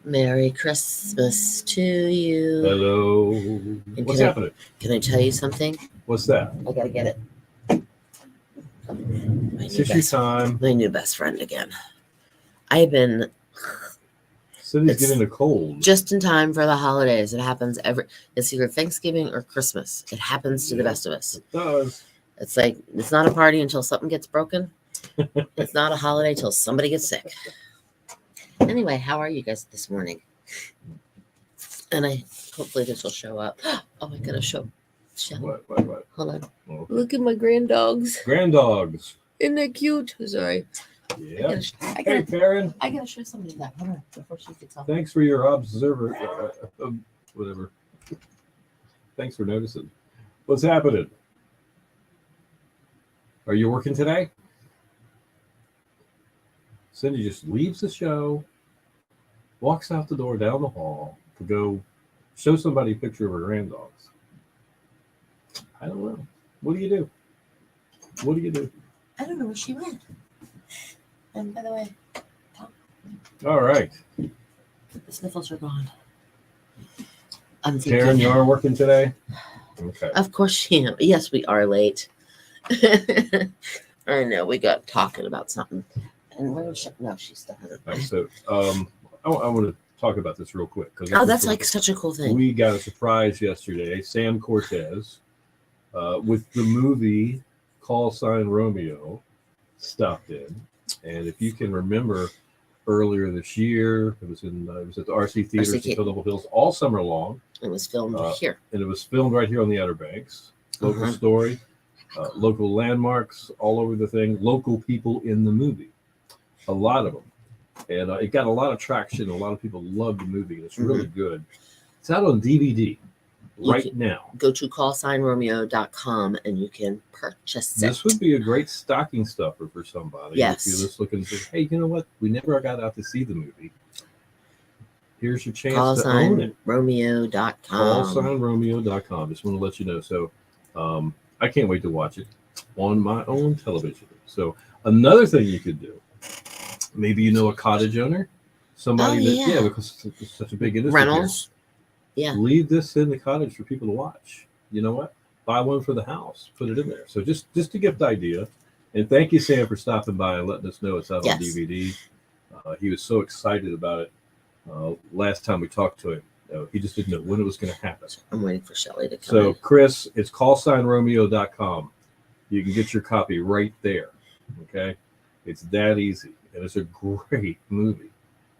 Merry Christmas to you. Hello. And What's happening? Can I tell you something? What's that? I gotta get it. Tissue time. My new best friend again. I've been Cindy's getting a cold. just in time for the holidays. It happens it's either Thanksgiving or Christmas. It happens to the best of us. It does. It's like, it's not a party until something gets broken. It's not a holiday till somebody gets sick. Anyway, how are you guys this morning? And hopefully this will show up. Oh, I gotta show. What? Hold on. Okay. Look at my granddogs. Granddogs. Isn't that cute? Sorry. Yeah. I Hey, Farron. gotta show somebody that. Hold on, before she gets off. Thanks for your observer. Whatever. Thanks for noticing. What's happening? Are you working today? Cindy just leaves the show, walks out the door down the hall to go show somebody a picture of her granddogs. I don't know. What do you do? What do you do? I don't know where she went. And by the way, All right. the sniffles are gone. I'm Karen, thinking, you are working today? Okay. of course she am. Yes, we are late. I know, we got talking about something. And where is she? No, she's still hasn't. All right, so I want to talk about this real quick. Oh, that's like such a cool thing. We got a surprise yesterday. Sam Cortez with the movie Call Sign Romeo stopped in. And if you can remember earlier this year, it was at the RC Theater in Philadelphia Hills all summer long. It was filmed here. And it was filmed right here on the Outer Banks. Local story, local landmarks all over the thing, local people in the movie. A lot of them. And it got a lot of traction. A lot of people loved the movie. It's really good. It's out on DVD now. Go to callsignromeo.com and you can purchase it. This would be a great stocking stuffer for somebody. Yes. If you're just looking and say, hey, you know what? We never got out to see the movie. Here's your chance to own it. Callsignromeo.com. Callsignromeo.com. Just want to let you know. So I can't wait to watch it on my own television. So another thing you could do, maybe you know a cottage owner, somebody because it's such a big industry. Rentals. Yeah. Leave this in the cottage for people to watch. You know what? Buy one for the house. Put it in there. So just a gift idea. And thank you, Sam, for stopping by and letting us know it's out on DVD. He was so excited about it last time we talked to him. He just didn't know when it was going to happen. I'm waiting for Shelly to come So, Chris, it's callsignromeo.com. You can get your copy right there. Okay? It's that easy. And it's a great movie.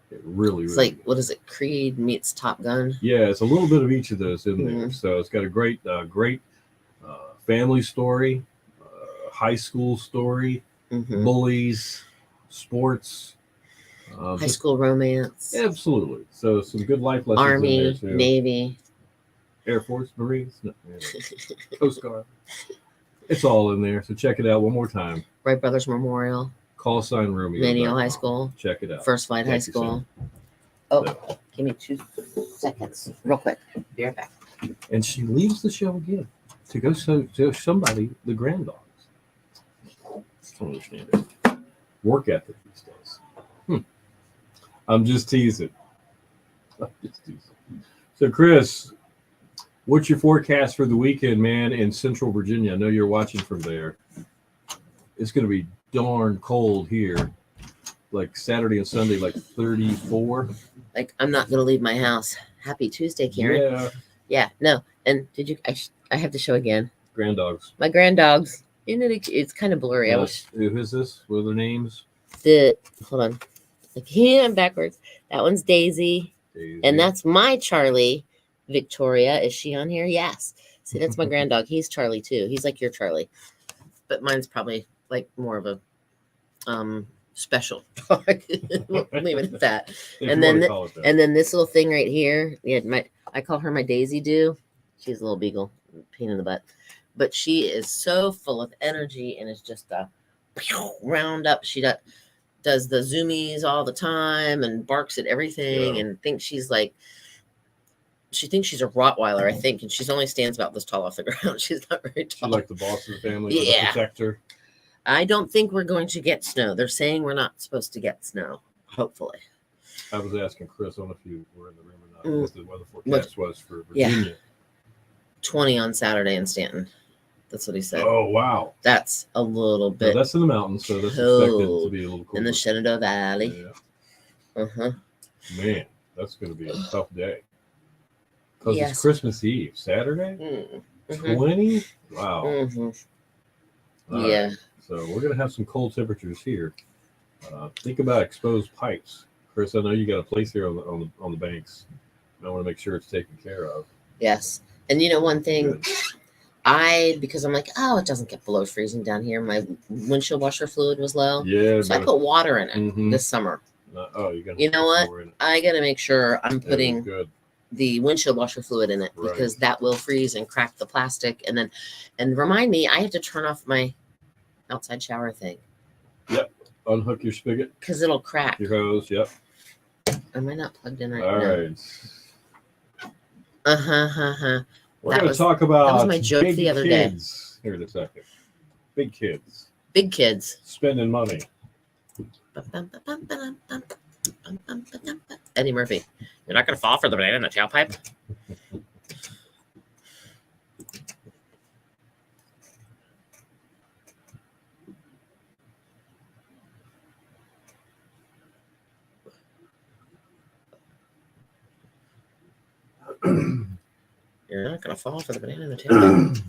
It really like, what is it? Creed meets Top Gun? Yeah, it's a little bit of each of those in there. So it's got a great family story, high school story, bullies, sports. High school romance. Absolutely. So some good life lessons Army, in there too. Navy. Air Force, Marines, Coast Guard. It's all in there. So check it out one more time. Wright Brothers Memorial. Call Sign Romeo. Manio High School. Check it out. First Flight High School. Give me 2 seconds. Real quick. Be right back. And she leaves the show again to go show somebody the granddogs. I don't understand it. Work ethic these days. I'm just teasing. So, Chris, what's your forecast for the weekend, man, in Central Virginia? I know you're watching from there. It's going to be darn cold here. Like Saturday and Sunday, like 34. Like, I'm not going to leave my house. Happy Tuesday, Karen. Yeah. Yeah, no. And did you, I have to show again. Granddogs. My granddogs. Isn't it, it's kind of blurry. Who is this? What are their names? Hold on. I'm backwards. That one's Daisy. And that's my Charlie. Victoria. Is she on here? Yes. See, that's my granddog. He's Charlie too. He's like your Charlie. But mine's probably like more of a special dog. We'll leave it at that. And then this little thing right here. Yeah, I call her my Daisy Doo. She's a little beagle, pain in the butt. But she is so full of energy and is just a round up. She does the zoomies all the time and barks at everything and thinks she's like, she thinks she's a Rottweiler, I think, and she's only stands about this tall off the ground. She's not very tall. She's like the boss of the family, the protector. I don't think we're going to get snow. They're saying we're not supposed to get snow, hopefully. I was asking Chris, I don't know if you were in the room or not, what the weather What? forecast was for Virginia. 20 on Saturday in Stanton. That's what he said. Oh, wow. That's a little No, bit that's in the mountains, so that's expected to cold be a little cooler. in the Shenandoah Valley. Yeah. Uh-huh. Man, that's going to be a tough day. Because Yes. it's Christmas Eve, Saturday? 20? Wow. Mm-hmm. All Yeah. right. So we're going to have some cold temperatures here. Think about exposed pipes. Chris, I know you got a place here on the banks. I want to make sure it's taken care of. Yes. And you know one thing, Good. because I'm like, oh, it doesn't get below freezing down here. My windshield washer fluid was low. Yeah. So I put water in it Mhm. this summer. You know what? I got to make sure I'm putting good. the windshield washer fluid in it Right. because that will freeze and crack the plastic. And remind me, I have to turn off my outside shower thing. Yep. Unhook your spigot. Because it'll crack. Your hose. Yep. Am I not plugged in right All now? right. We're That going to was- talk about that was my joke big the other day. kids here in a second. Big kids Big kids. spending money. Eddie Murphy. You're not going to fall for the banana in the tailpipe? You're not going to fall for the banana in the tailpipe.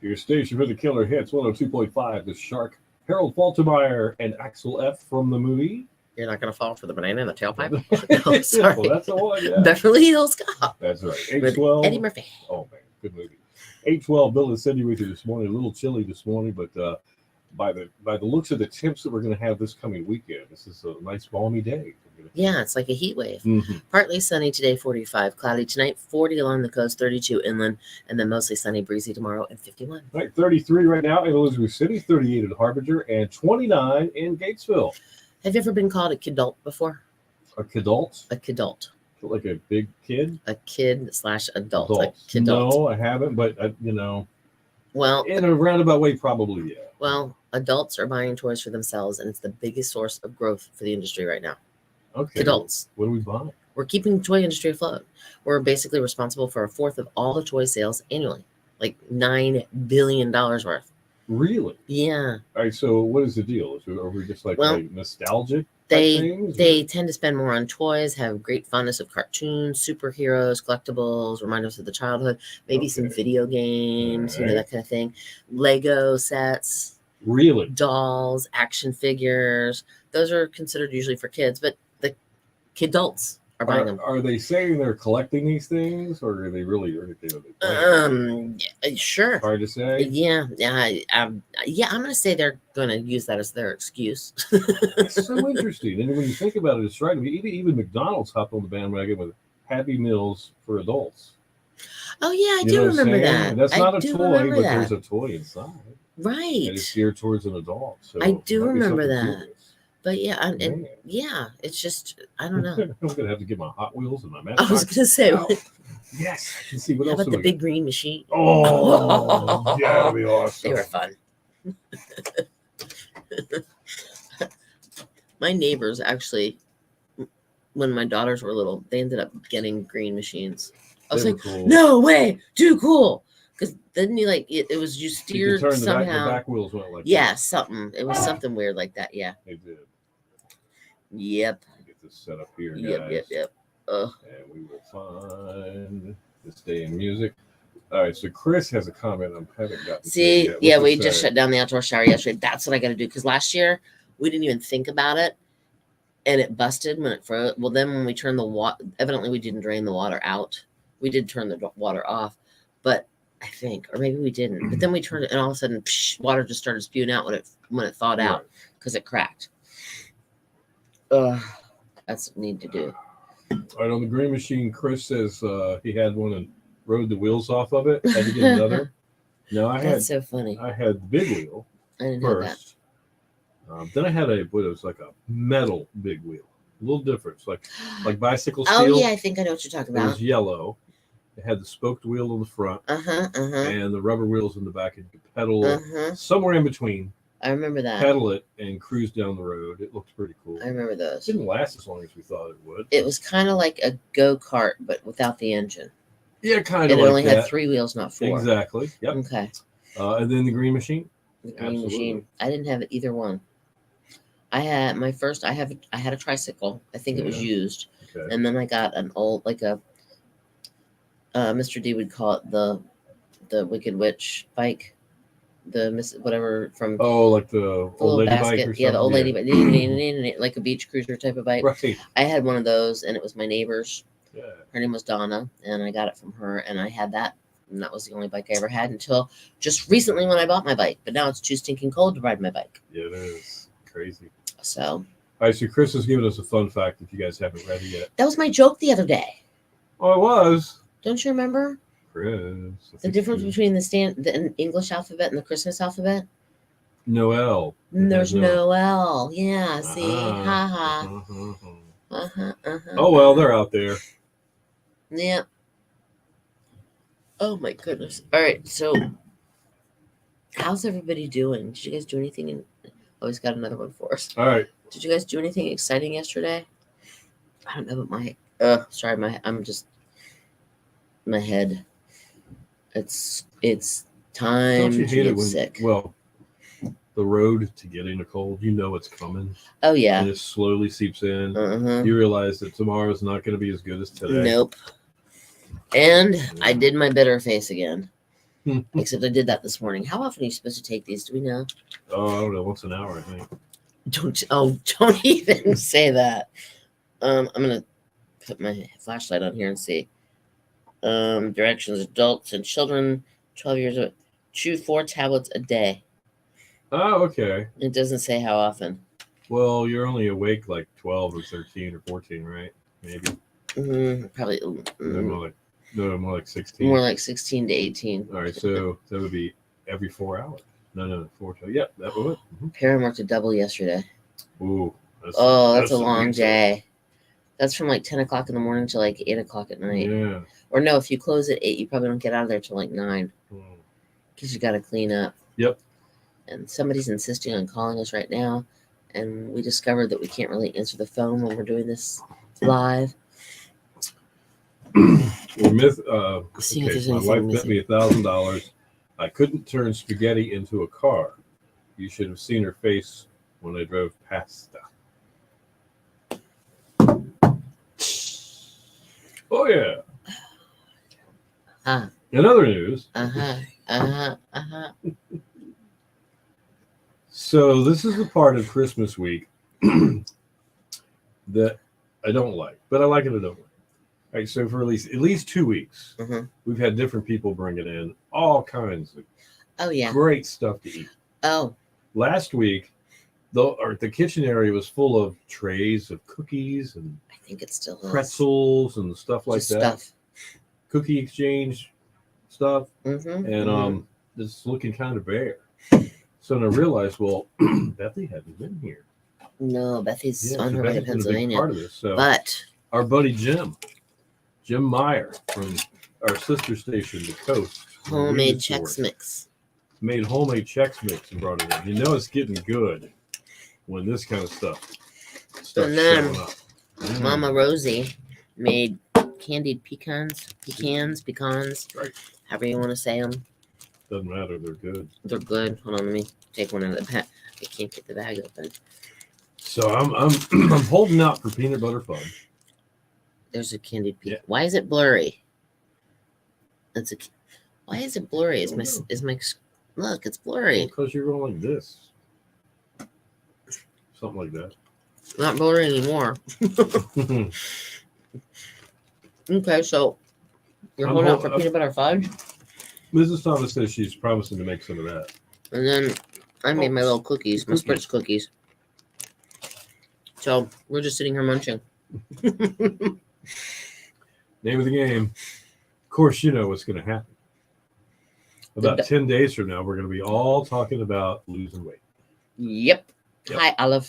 Your station for the killer hits 102.5. The Shark, Harold Faltermeyer, and Axel F. from the movie. You're not going to fall for the banana in the tailpipe? Oh, sorry. Well, that's the one, yeah. Beverly Hills Cop. That's right. With 812. Eddie Murphy. Oh, man. Good movie. 812. Bill and Cindy with you this morning. A little chilly this morning, but by the looks of the temps that we're going to have this coming weekend, this is a nice balmy day. Yeah, it's like a heat wave. Mm-hmm. Partly sunny today, 45. Cloudy tonight, 40 along the coast, 32 inland, and then mostly sunny, breezy tomorrow, and 51. Right, 33 right now in Elizabeth City, 38 in Harbinger, and 29 in Gatesville. Have you ever been called a kidult before? A kidult? A kidult. Like a big kid? A kid/adult. Adult. A kidult. No, I haven't, but, Well, in a roundabout way, probably, yeah. well, adults are buying toys for themselves, and it's the biggest source of growth for the industry right now. Okay. Adults. What do we buy? We're keeping the toy industry afloat. We're basically responsible for a fourth of all the toy sales annually, like $9 billion worth. Really? Yeah. All right, so what is the deal? Are we just like nostalgic? They tend to spend more on toys, have great fondness of cartoons, superheroes, collectibles, remind us of the childhood, maybe some video games, Right. that kind of thing. Lego sets, Really? dolls, action figures. Those are considered usually for kids, but the kidults are buying them. Are they saying they're collecting these things, or are they really? Sure. Hard to say. Yeah. I'm gonna say they're gonna use that as their excuse. It's so interesting, and when you think about it, it's right. I mean, even McDonald's hopped on the bandwagon with Happy Meals for adults. Oh yeah, I You do know what I'm remember saying? that. And that's not I a do toy, remember but that. there's a toy inside, Right. and it's geared towards an adult. So I do it might be remember something that. to this. But yeah, and Man. yeah, it's just I don't know. I'm gonna have to get my Hot Wheels and my I Matchbox. was gonna say, out. Yes. Let's see what how else. about the big green machine? Oh, yeah, that'd be awesome. They were fun. My neighbors actually, when my daughters were little, they ended up getting green machines. I was They like, were cool. no way, too cool. Because then you it was you You could steered turn the somehow. back wheels went like Yeah, that. something. It was something weird like that. Yeah. They did. Yep. Get this set up here, guys. Yep. Ugh. And we will find this day in music. All right, so Chris has a comment I haven't gotten to See, yet. yeah, What's we it just say? shut down the outdoor shower yesterday. That's what I got to do because last year we didn't even think about it, and it busted when it froze. Well, then when we turned the water, evidently we didn't drain the water out. We did turn the water off, but I think, or maybe we didn't. But then we turned it, and all of a sudden, water just started spewing out when it thawed out because it cracked. That's what we need to do. All right, on the green machine, Chris says he had one and rode the wheels off of it. Had to get another. No, I That's so funny. had the big wheel I didn't know that. first. Then I had it was like a metal big wheel, a little different. It's like bicycle steel. Oh yeah, I think I know what you're talking It about. was yellow, It had the spoked wheel on the front Uh-huh. and the rubber wheels in the back, and you could pedal Uh-huh. somewhere in between. I remember that. Pedal it and cruise down the road. It looked pretty cool. I remember It those. didn't last as long as we thought it would. It was kind of like a go-kart, but without the engine. Yeah, kind of It like only that. had 3 wheels, not 4. Exactly. Yep. Okay. And then the Green Machine. The Green Absolutely. Machine. I didn't have either one. I had my first. I had a tricycle. I think it was Yeah. used, Okay. and then I got an old, like a. Mr. D would call it the Wicked Witch bike, the miss whatever from Oh, like the the old little lady bike or basket. something? Yeah, the old lady bike, like a beach cruiser type of bike. Right. I had one of those, and it was my neighbor's. Yeah. Her name was Donna, and I got it from her, and I had that, and that was the only bike I ever had until just recently when I bought my bike. But now it's too stinking cold to ride my bike. Yeah, it is crazy. So All right, so Chris has given us a fun fact if you guys haven't read it yet. that was my joke the other day. Oh, it was. Don't you remember Chris. the difference between the English alphabet and the Christmas alphabet? Noel. There's No. Noel. Yeah. See, Uh-huh. haha. Uh-huh. Uh-huh. Oh, well, they're out there. Yeah. Oh my goodness. All right. So, how's everybody doing? Did you guys do anything? Always got another one for us. All right. Did you guys do anything exciting yesterday? I don't know, but my head. It's time Don't you to hate get it when, sick. well, the road to getting a cold, you know it's coming. Oh yeah. And it slowly seeps in. Uh-huh. You realize that tomorrow's not going to be as good as today. Nope. And I did my bitter face again. Except I did that this morning. How often are you supposed to take these? Do we know? Oh, I don't know. Once an hour, I think. Don't even say that. I'm gonna put my flashlight on here and see. Directions: adults and children 12 years old chew 4 tablets a day. Oh, okay. It doesn't say how often. Well, you're only awake like 12 or 13 or 14, right? Maybe. Probably More like 16. more like 16 to 18. All right, so that would be every 4 hours. No, 4 times. Yep, that would. Mm-hmm. Parent worked a double yesterday. Ooh. That's a some long big day. That's from like 10 o'clock in the morning to like 8 o'clock at stuff. night. Yeah. Or no, if you close at 8, you probably don't get out of there till like 9 because you got to clean up. Yep. And somebody's insisting on calling us right now. And we discovered that we can't really answer the phone when we're doing this live. Well, See if there's my anything wife bet me $1,000 I couldn't turn spaghetti into a car. You should have seen her face when I drove pasta. Oh yeah. In other news, so this is the part of Christmas week that I don't like, but I like it. I don't like. All right, so for at least 2 weeks, we've had different people bringing in all kinds of great stuff to eat. Oh, last week, the kitchen area was full of trays of cookies and I think it still is. Pretzels and stuff like Just that. Stuff. Cookie exchange stuff, Mm-hmm. and it's looking kind of bare. So then I realized, well, Bethy hadn't been here. No, Bethy's on so her way to Bethy's been a big Pennsylvania. part of this. So But our buddy Jim Meyer from our sister station, The Coast, homemade Chex Chex Mix. made homemade Chex Mix and brought it in. You know it's getting good when this kind of stuff starts And then showing up. Mama Rosie made candied pecans, Right. however you want to say them. Doesn't matter, they're good. They're good. Hold on, let me take one out of the bag. I can't get the bag open. So I'm holding out for peanut butter fudge. There's a candied pecan. Yeah. Why is it blurry? Why is it blurry? I don't know. Look, it's blurry. Because you're going like this. Something like that. Not blurry anymore. Okay, so you're I'm holding out for hold- peanut butter fudge, Mrs. Thomas says she's promising to make some of that. and then I made my little cookies, my Cookies. Spritz cookies. So we're just sitting here munching. Name of the game. Of course, you know what's going to happen. About 10 days from now, we're going to be all talking about losing weight. Yep. Yep. Hi, Olive.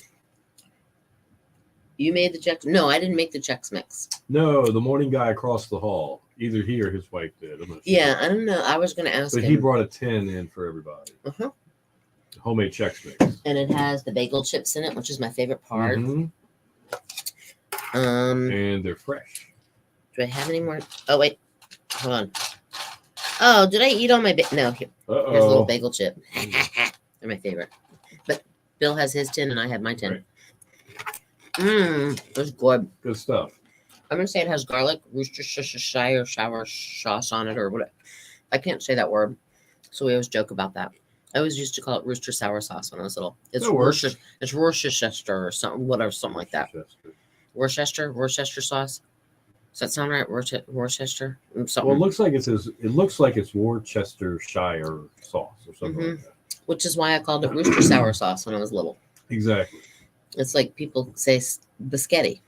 You made the Chex? No, I didn't make the Chex Mix. No, the morning guy across the hall. Either he or his wife did. I'm not sure. Yeah, I don't know. I was going to ask But him. he brought a 10 in for everybody. Uh-huh. Homemade Chex Mix. And it has the bagel chips in it, which is my favorite part. Mhm. Um, And they're fresh. do I have any more? Oh, wait. Hold on. Oh, did I eat all my no, here's a little bagel chip. They're my favorite. But Bill has his 10 and I have my 10. Right. It's good. Good stuff. I'm going to say it has garlic, Worcestershire sour sauce on it or whatever. I can't say that word. So we always joke about that. I always used to call it Worcester sour sauce when I was little. It's Worcester, it's Worcestershire or something, whatever, something like that. Worcester sauce. Does that sound right? Worcester? Something. Well, it looks like it's Worcestershire sauce or something like that. Which is why I called it Worcester sour sauce when I was little. Exactly. It's like people say biscotti.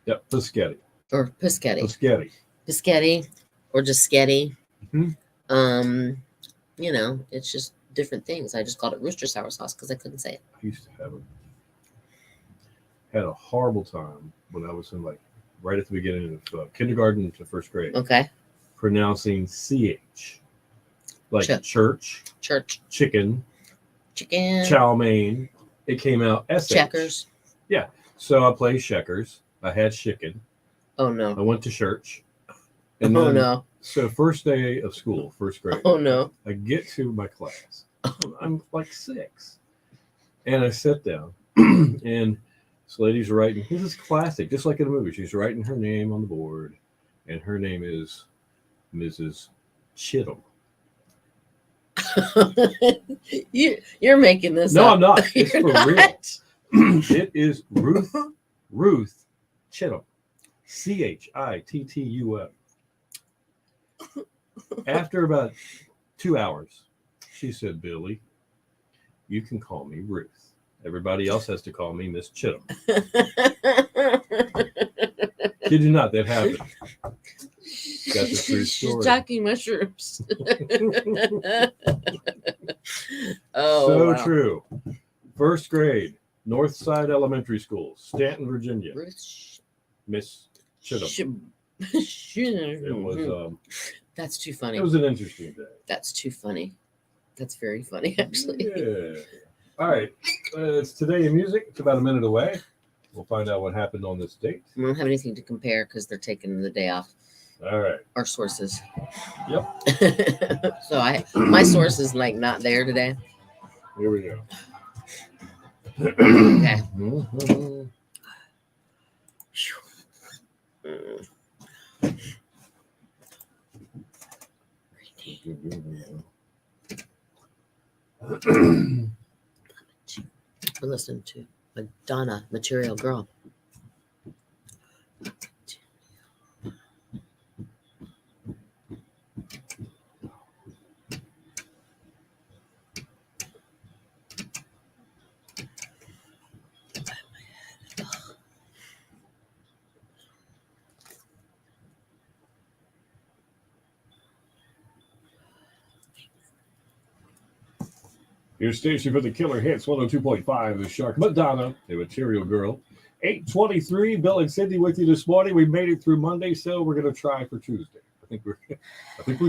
Yep, Biscotti. Or Pischetti. Biscotti. Biscotti or just sketty. Mm-hmm. You know, it's just different things. I just called it Worcester sour sauce because I couldn't say it. I used to have it. Had a horrible time when I was in right at the beginning of kindergarten to first grade. Okay. Pronouncing CH. Like church, chicken, chow mein. It came out SH. Checkers. Yeah. So I played checkers. I had chicken. Oh, no. I went to church. And oh, then, no. So first day of school, first grade. Oh, no. I get to my class. I'm like 6. And I sit down. And this lady's writing. This is classic, just like in a movie. She's writing her name on the board. And her name is Mrs. Chittum. You're making this No, up. I'm not. It's for real. It is Ruth Chittum. Chittum. After about 2 hours, she said, Billy, you can call me Ruth. Everybody else has to call me Miss Chittum. Kid you not, that happened. That's a true story. She's talking mushrooms. So wow. True. First grade, Northside Elementary School, Stanton, Virginia. Miss Chittum. It was. That's too funny. It was an interesting day. That's too funny. That's very funny, actually. Yeah. All right. It's Today in Music. It's about a minute away. We'll find out what happened on this date. We don't have anything to compare because they're taking the day off. All right. Our sources. Yep. So my source is not there today. Here we go. Okay. We're listening to Madonna, Material Girl. Your station for the killer hits 102.5 The Shark. Madonna, a Material Girl. 8:23. Bill and Cindy with you this morning. We made it through Monday, so we're going to try for Tuesday. I think we're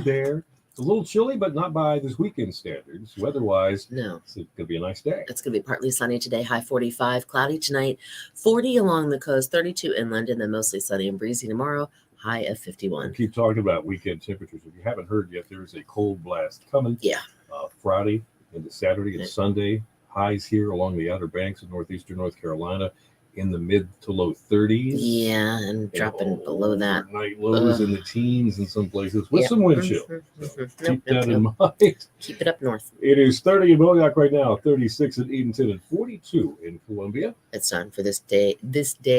there. It's a little chilly, but not by this weekend standards. Weather-wise, no, it's going to be a nice day. It's going to be partly sunny today, high 45, cloudy tonight, 40 along the coast, 32 inland, and then mostly sunny and breezy tomorrow, high of 51. We keep talking about weekend temperatures. If you haven't heard yet, there is a cold blast coming. Yeah. Friday into Saturday and Sunday. Highs here along the Outer Banks of northeastern North Carolina in the mid to low 30s. Yeah, and dropping below that. Night lows in the teens in some places with some wind chill. Keep that in mind. Keep it up north. It is 30 in Modoc right now, 36 in Edenton, and 42 in Columbia. It's time for this day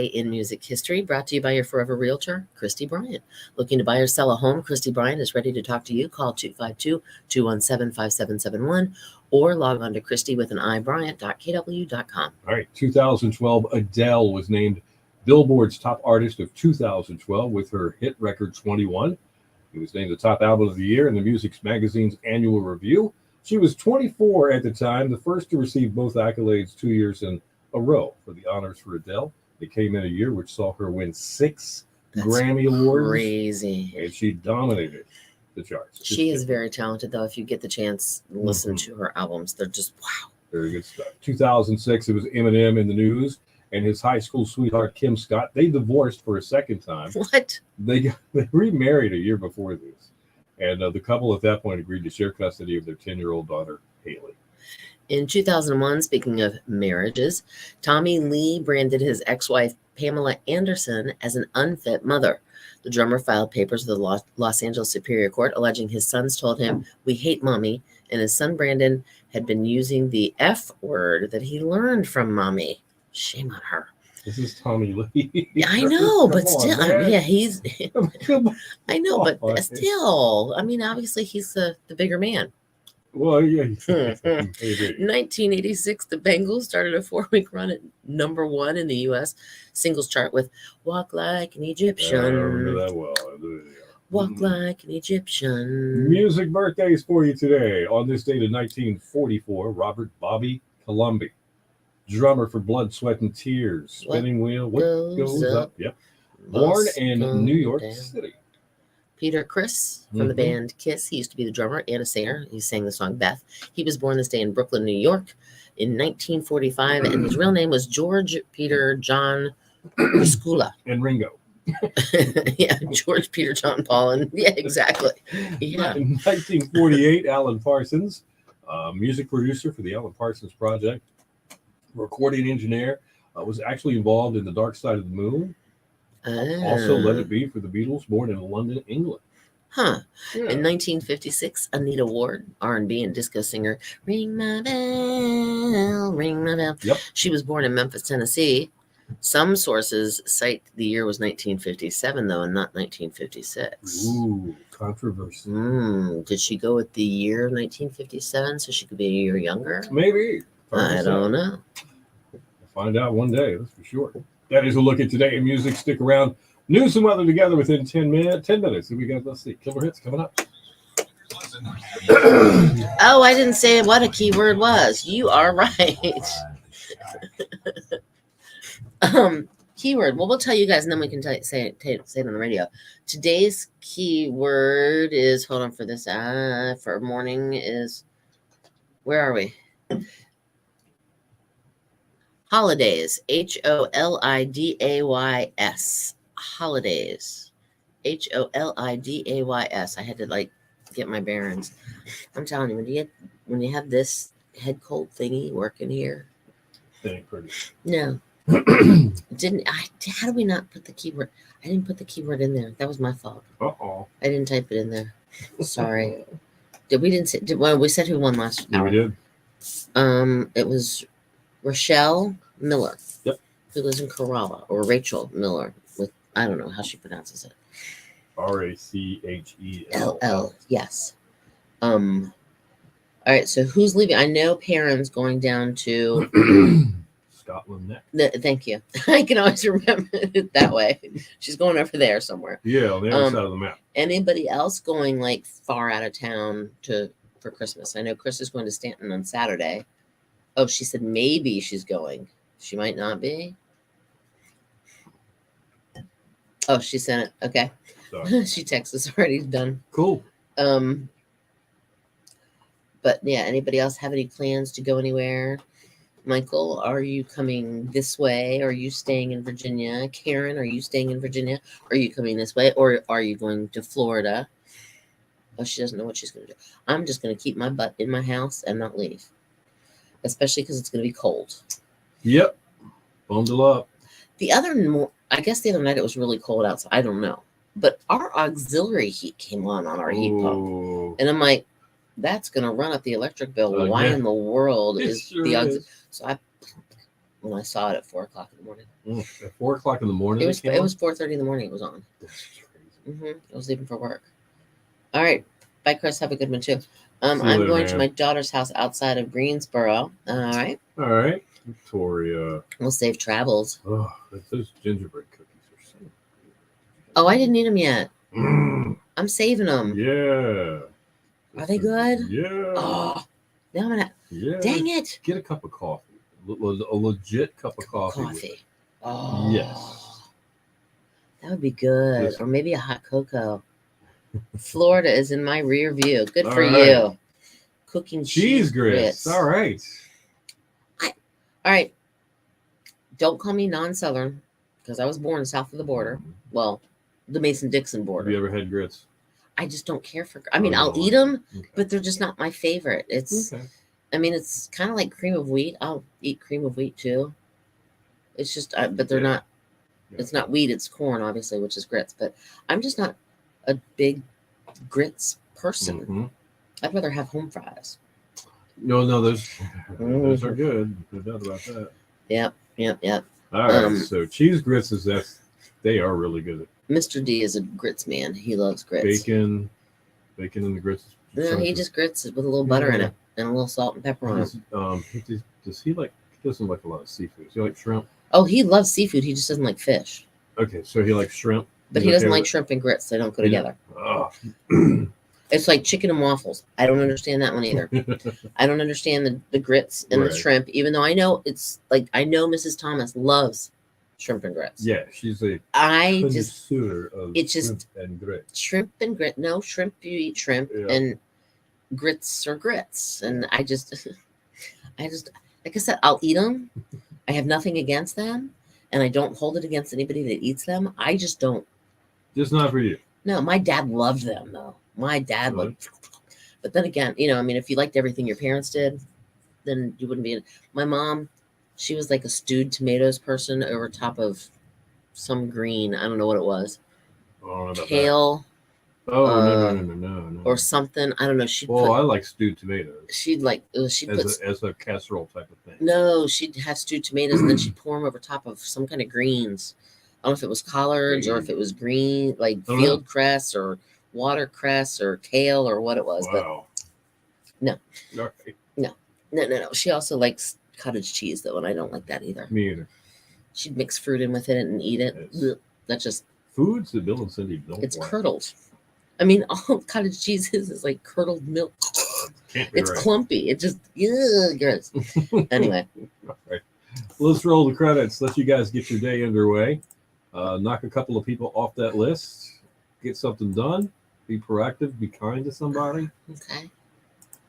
in music history, brought to you by your forever realtor, Christy Bryant. Looking to buy or sell a home, Christy Bryant is ready to talk to you. Call 252-217-5771 or log on to christywithanibryant.kw.com. All right, 2012, Adele was named Billboard's top artist of 2012 with her hit record 21. It was named the top album of the year in the Music Magazine's annual review. She was 24 at the time, the first to receive both accolades 2 years in a row for the honors for Adele. It came in a year which saw her win 6 Grammy Awards. Crazy. And she dominated the charts. She is very talented, though. If you get the chance, listen to her albums. They're just wow. Very good stuff. 2006, it was Eminem in the news and his high school sweetheart, Kim Scott. They divorced for a second time. What? They remarried a year before this. And the couple at that point agreed to share custody of their 10-year-old daughter, Haley. In 2001, speaking of marriages, Tommy Lee branded his ex-wife, Pamela Anderson, as an unfit mother. The drummer filed papers with the Los Angeles Superior Court alleging his sons told him, "We hate mommy," and his son Brandon had been using the F word that he learned from mommy. Shame on her. This is Tommy Lee. I know, but still, yeah, he's. Come I know, on. but still, I mean, obviously, he's the bigger man. Well, yeah. 1986, the Bengals started a 4-week run at #1 in the U.S. singles chart with "Walk Like an Egyptian." I remember that well. Walk like an Egyptian. Music birthdays for you today. On this date in 1944, Robert Bobby Colomby, drummer for Blood, Sweat, and Tears. Spinning Wheel, What Goes Up? Yep. Born in New York City. Peter Criss from the band Kiss. He used to be the drummer and a singer. He sang the song Beth. He was born this day in Brooklyn, New York in 1945, and his real name was George Peter John Skula. And Ringo. Yeah, George Peter John Paul. And yeah, exactly. Yeah. In 1948, Alan Parsons, music producer for the Alan Parsons Project, recording engineer, was actually involved in The Dark Side of the Moon. Also, Let It Be for the Beatles, born in London, England. Huh. Yeah. In 1956, Anita Ward, R&B and disco singer, ring my bell, ring my bell. Yep. She was born in Memphis, Tennessee. Some sources cite the year was 1957, though, and not 1956. Ooh, controversy. Did she go with the year 1957 so she could be a year younger? Maybe. I don't know. We'll find out one day, that's for sure. That is a look at today in music. Stick around. News and weather together within 10 minutes. We got, let's see, killer hits coming up. Oh, I didn't say what a keyword was. You are right. Keyword. Well, we'll tell you guys, and then we can say it on the radio. Today's keyword is, hold on for this, for morning is, where are we? Holidays. HOLIDAYS. Holidays. HOLIDAYS. I had to get my bearings. I'm telling you, when you have this head cold thingy working here. That ain't pretty. No. How do we not put the keyword? I didn't put the keyword in there. That was my fault. Uh-oh. I didn't type it in there. Sorry. We said who won last hour. We did. It was Rochelle Miller. Yep. Who lives in Kerala, or Rachel Miller I don't know how she pronounces it. RACHELL. Yes. All right, so who's leaving? I know Perrin's going down to Scotland next. Thank you. I can always remember it that way. She's going over there somewhere. Yeah, on the other side of the map. Anybody else going far out of town for Christmas? I know Chris is going to Stanton on Saturday. Oh, she said maybe she's going. She might not be. Oh, she sent it. Okay. She texted us already. Done. Cool. But yeah, anybody else have any plans to go anywhere? Michael, are you coming this way? Are you staying in Virginia? Karen, are you staying in Virginia? Are you coming this way? Or are you going to Florida? Oh, she doesn't know what she's going to do. I'm just going to keep my butt in my house and not leave. Especially because it's going to be cold. Yep. Bundle up. I guess the other night it was really cold outside. I don't know. But our auxiliary heat came on our heat pump. And I'm like, that's going to run up the electric bill. Why in the world is the auxiliary? So when I saw it at 4 o'clock in the morning. At 4 o'clock in the morning? It was 4:30 in the morning it was on. That's crazy. I was leaving for work. All right. Bye, Chris. Have a good one, too. I'm going to my daughter's house outside of Greensboro. All right. All right. Victoria. We'll save travels. Oh, those gingerbread cookies are so good. Oh, I didn't eat them yet. I'm saving them. Yeah. Are they good? Yeah. Oh, now I'm gonna. Yeah. Dang it. Get a cup of coffee. A legit cup of coffee. Oh. Yes. That would be good. Just- Or maybe a hot cocoa. Florida is in my rear view. Good All for right. you. Cooking Cheese grits. All right. All right. Don't call me non-Southern because I was born south of the border. Well, the Mason-Dixon Have border. you ever had grits? I just don't care for. I mean, Oh, I'll no. eat them, Okay. but they're just not my favorite. It's. Okay. I mean, it's kind of like cream of wheat. I'll eat cream of wheat too. It's just, but they're Yeah. not. Yeah. It's not wheat. It's corn, obviously, which is grits. But I'm just not a big grits person. Mhm. I'd rather have home fries. No, those are good. No doubt about that. Yep. All right. Um, So cheese grits they are really good. Mr. D is a grits man. He loves grits. Bacon in the grits. No, he just grits it with a little butter in Yeah. it and a little salt and pepper on it. Does he like? He doesn't like a lot of seafood. Does he like shrimp? Oh, he loves seafood. He just doesn't like fish. Okay, so he likes shrimp. But he doesn't like shrimp and grits. They don't go together. Oh. It's like chicken and waffles. I don't understand that one either. I don't understand the grits and Right. the shrimp, even though I know it's like I know Mrs. Thomas loves shrimp and grits. Yeah, she's a I just connoisseur of it just- shrimp and grits. shrimp and grit. No shrimp, you eat shrimp, Yeah. and grits are grits. And I just like I said, I'll eat them. I have nothing against them, and I don't hold it against anybody that eats them. I just don't. Just not for you. No, my dad loved them though. My dad Really? loved, but then again, I mean, if you liked everything your parents did, then you wouldn't be. My mom, she was like a stewed tomatoes person over top of some green. I don't know what it was, I don't know about that. kale Oh no. or something. I don't know. She'd Well, put. I like stewed tomatoes She'd like. She'd put. as a casserole type of thing. No, she'd have stewed tomatoes and then she'd pour them over top of some kind of greens. I don't know if it was collards or if it was green, like I don't know. field cress or watercress or kale or what it was. Wow. No. All right. No. She also likes cottage cheese though, and I don't like that either. Me either. She'd mix fruit in with it and eat it. Yes. Ugh, that's just Foods that Bill and Cindy don't it's like. curdled. I mean, all cottage cheese is like curdled milk. Can't be It's right. clumpy. It just gross. Anyway, All right. Let's roll the credits. Let you guys get your day underway. Knock a couple of people off that list. Get something done. Be proactive. Be kind to somebody. okay.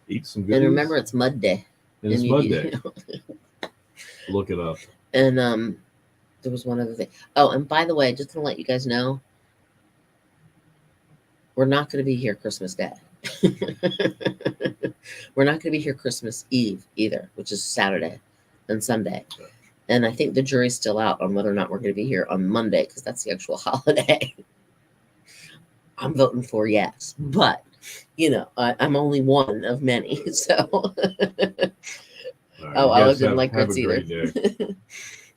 Eat some good. And remember, it's mud day. and it's And mud you- day. Look it up. And there was one other thing. Oh, and by the way, just to let you guys know, we're not going to be here Christmas Day. We're not going to be here Christmas Eve either, which is Saturday and Sunday. And I think the jury's still out on whether or not we're going to be here on Monday because that's the actual holiday. I'm voting for yes, but I'm only one of many. So, All right, oh, you Olive guys didn't like have grits a either. great day.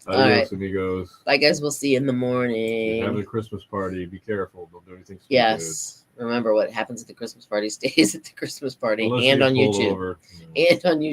All Adios, right. amigos. I guess we'll see you in the You're morning. having a Christmas party. Be careful. Don't do anything stupid. Yes. Remember what happens at the Christmas party stays at the Christmas party Unless and you on pull YouTube. over. And on YouTube.